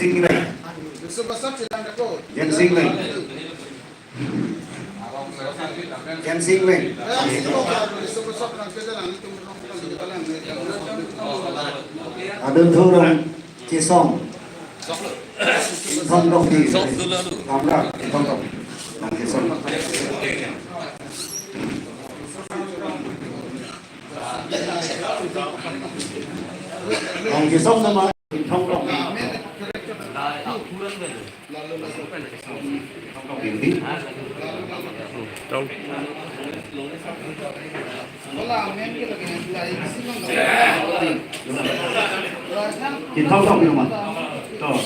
Singling. Jen Singling. Jen Singling. Đơn thư đồng chia xong thông đồng thì thông ra thông đồng chia xong đồng chia xong thôi mà thông đồng điểm đi Kita tahu di rumah. Tuh,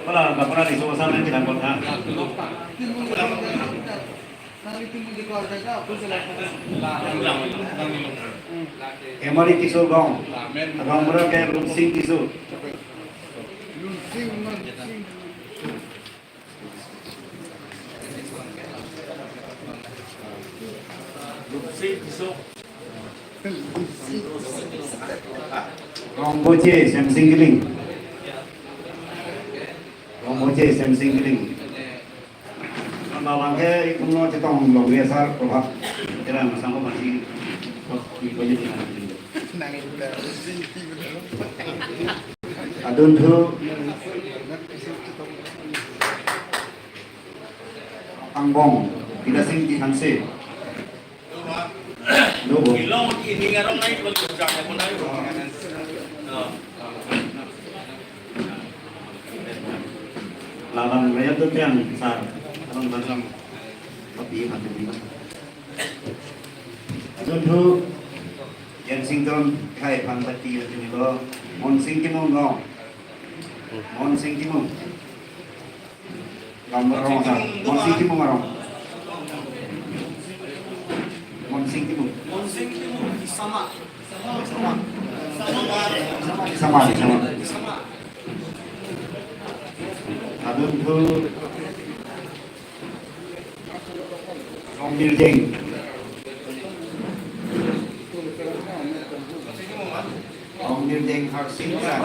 kalau nggak pernah di suasana kita kota. Kemari kisah gong, agak mereka kayak lunsing kisah. Gong boce sem singling. Gong boce sem singling. Kalau bangke itu mau kita ngomong biasa, kalau kita sama masih ikutnya di mana? Adun tu angbong tidak sing di hanse. Dua. Labang raya tu yang besar, abang basam, tapi hati lima. Contoh, yang singkron kai pangpati itu ni lo, mon singkimong lo, mon singkimong, gambar orang sah, mon singkimong orang, mon singkimong sama. Adun tu Gong Miljeng. Gong Miljeng Hak Singkran.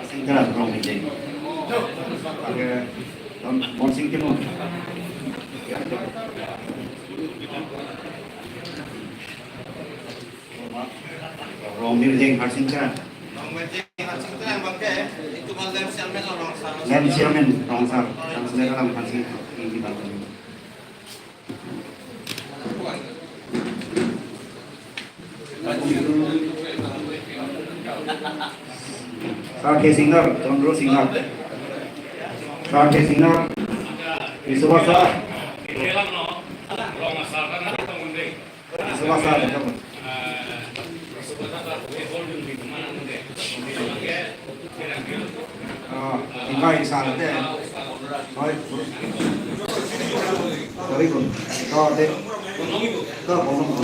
Singkran Gong Miljeng. Pakai Mon Singkimong. Gong Miljeng Hak Singkran. Itu Lem Siamen Rongsar yang sudah dalam hasil ini bangun. Sarke Singer, Chandro Singer, Sarke Singer, Isubasa, Isubasa, Tinggal di sana deh. Sorry pun, kau deh, kau ngomong.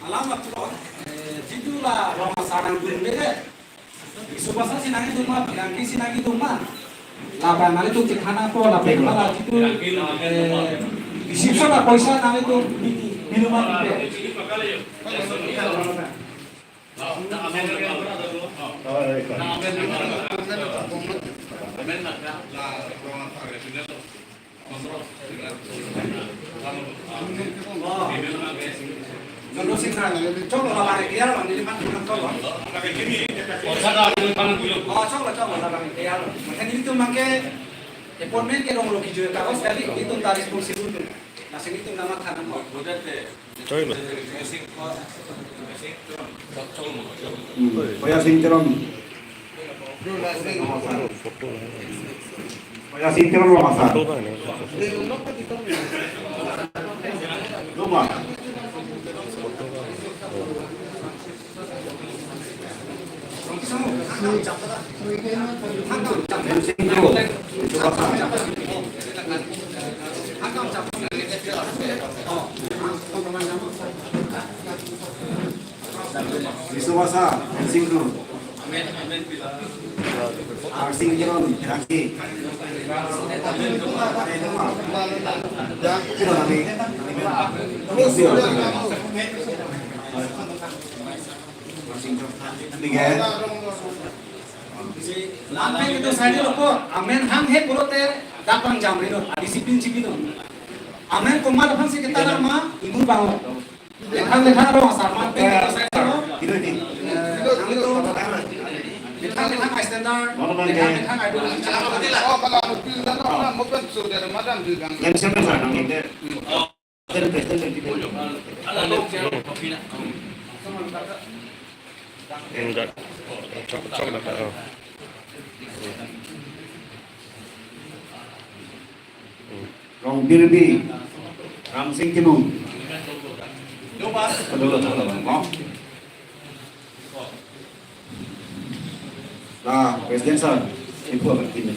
Alamat tu, jitulah orang sarang tu mereka. Subasa sinagi tu mah, yang kisi sinagi tu mah. Lapan kali tu cikhana tu, lapan kali itu disipsa lah poisa nang itu minuman itu. Kalau singkran, coba lah kiar, nanti lipat coba. Oh, coba lah kiar. Macam itu mangke, appointment ke orang loki juga kawas kali itu tak responsibel tu. Nasi itu nama tanam. Coba. Paya singkran. Paya singkran lo masak. Rumah. Isubasa, singkran. Arsing Kiron, Rangki. Sino nabi? Arsing Kiron. Miguel. Amen itu saya lupa. Amen hang he purote datang jam itu. Disiplin cipi itu. Amen kumal apa sih kita nama ibu bangun. Lekhan roh sama amen itu saya lupa. Itu ini. Lekhan standar. Lekhan ada. Yang siapa sana kita? Enggak. Coklat. Oh. Rong Birbi, Ram Singh Kimung. Dulu. Nah, Presiden Sir, itu apa ini?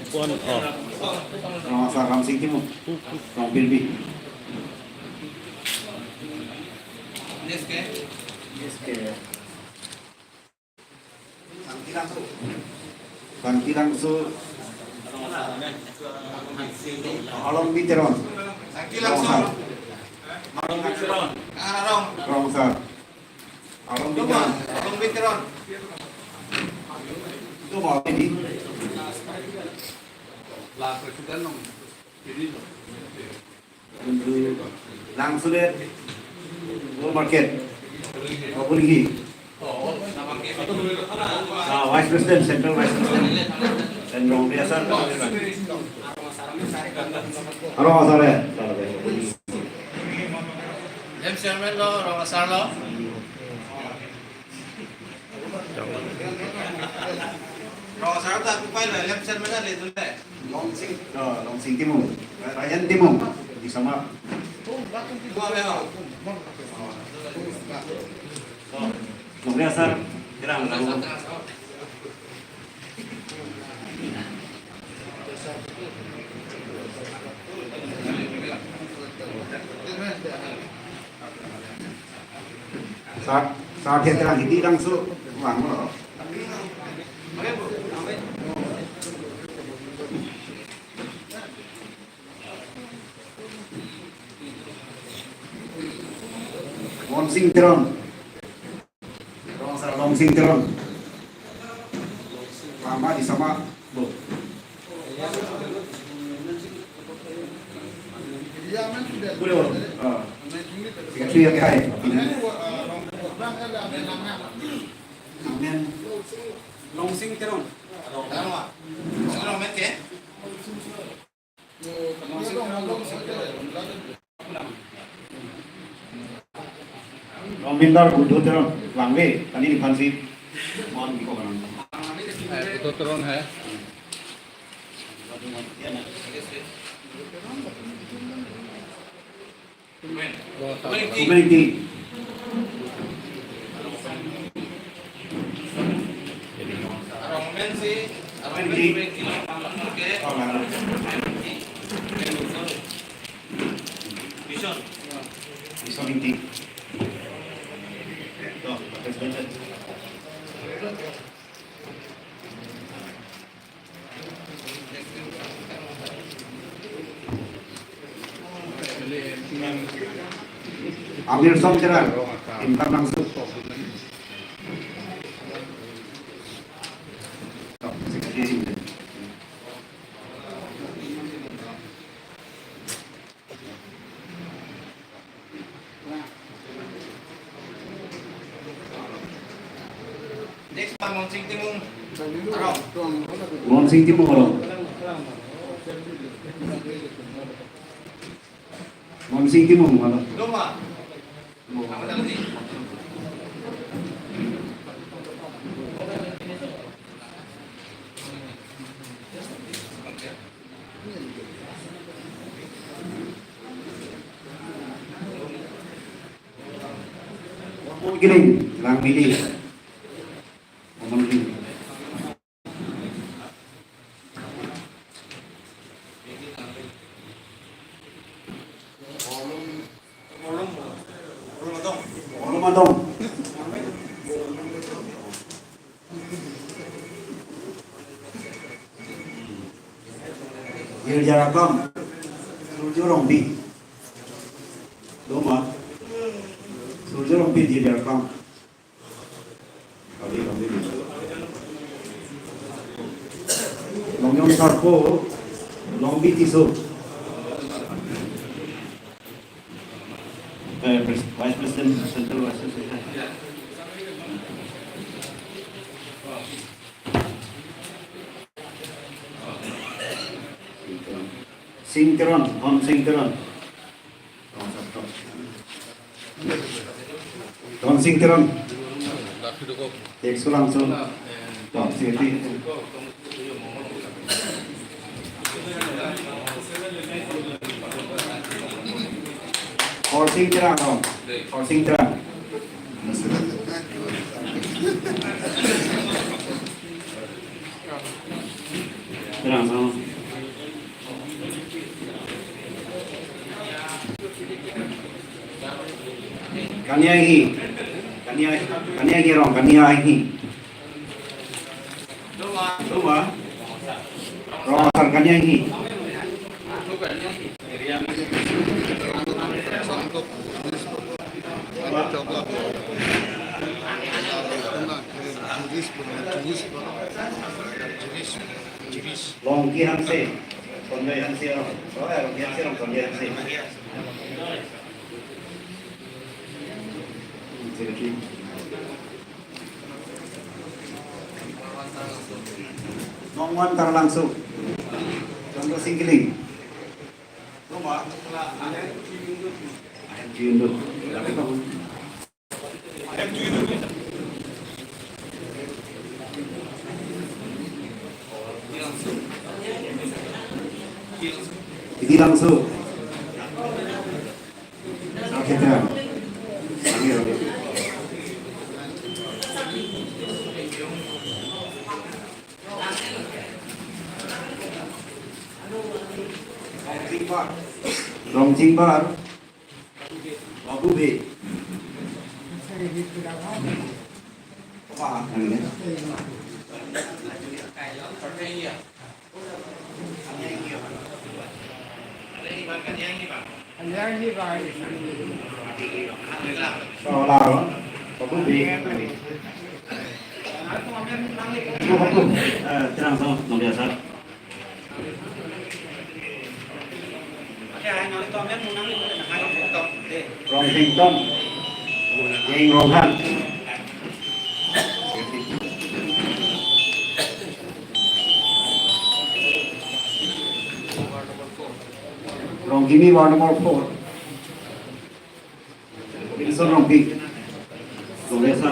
Puan. Oh. Ram Singh Kimung, Rong Birbi. Ganti langsung. Along Biteron. Rong Sir. Along Biteron. Itu mau ini. Langsung deh. Market. Apa lagi? Vice President, Central Vice President, dan Rong biasa. Halo, sore. Em chairman lo, Rong Asar lo. Rong Asar tak kupai lah, em chairman ada itu deh. Long Sing Timung, Ryan Timung di sama. Dua beho. Rong biasa, terang tahu. Saat dia terang ini langsung uang lo. Long Sing Tiron, Long Sing Tiron, lama di sama bu. Boleh bro. Itu yang kaya. Amen. Long sing teron. Rong met ke? Long Bindar Buddho Tiron, Langwe, tadi di Pansi. Mohon di komentar. Itu turun hai. Humanity. Rong men sih. Rong men oke. Vision. Humanity. Tuh, Presiden. Amir Som Ceran, Intan langsung. Next pa Rong Sing Timung. Rong. Long Sing Timung orang. Long Sing Timung orang. Dua. Apa tadi? Mau giling, lang mili. Mau giling. Orang matong. Dirjarakom. Surjo Rompi. Đúng không? Surjo Rompi Dirjarakom. Long Yong Sarko. Long Bi Tisu. Vice President Central Association. Singteron, Hon Singteron. Hon Singteron. Tekso langsung. Top City. Hon Singteron, Hon. Hon Singteron. Terang, Hon. Kaniahi, Kaniahi orang, Kaniahi. Dua. Rosan Kaniahi. Longki Hanse, Konjai Hanse orang. Oh ya, Longki Hanse orang, Konjai Hanse. Nongwan tar langsung. Contoh singkiling. Rumah. Ayam ciundut. Ini langsung. Oke, terang. Oke. Rong Cingbar, Wabu B. Apa ini? Solar, Wabu B. Terang sama, nomor biasa. Rong Sington, Yang Ronghan. Rong Kimi Ward Number 4. Wilson Rongpi. Biasa.